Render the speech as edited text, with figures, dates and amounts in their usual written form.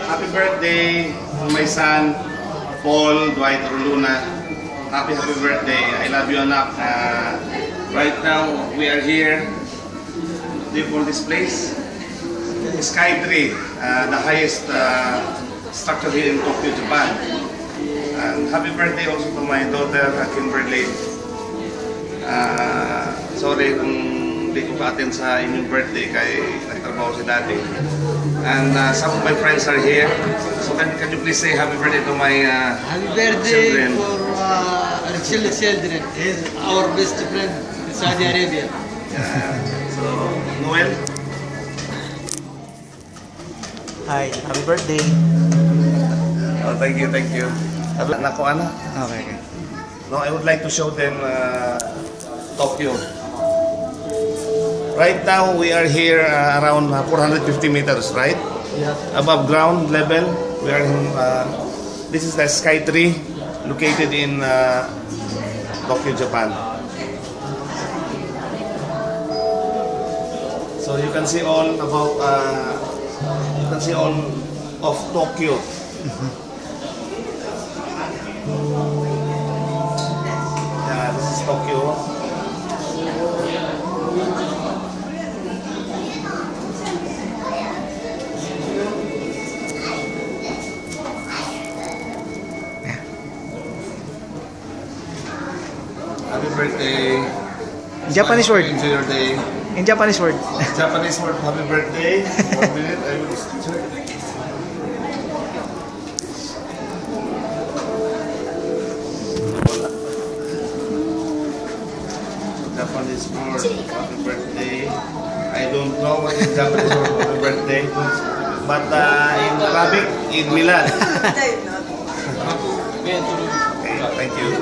Happy birthday to my son, Paul Dwight Luna. Happy birthday. I love you, anak. Right now, we are here. Do you call this place? Sky Tree, the highest structure here in Tokyo, Japan. And happy birthday also to my daughter, Kimberly. Sorry kung hindi ko pa-attend sa inyong birthday kay nagtrabaho si daddy. And some of my friends are here. So can you please say happy birthday to my happy birthday children. For our children. He's our best friend in Saudi Arabia. So, Noel? Hi, happy birthday. Oh, thank you, thank you. Anak ko, anak? Okay. No, I would like to show them Tokyo. Right now, we are here around 450 meters, right? Yeah. Above ground level. We are in, this is the Sky Tree located in Tokyo, Japan. So you can see all about, you can see all of Tokyo. Yeah, this is Tokyo. Happy birthday. Japanese word. Enjoy your day. In Japanese word. Japanese word, happy birthday. 1 minute, I will check. Japanese word, happy birthday. I don't know what is Japanese word, happy birthday. But in Arabic, Eid Milad. Okay, thank you.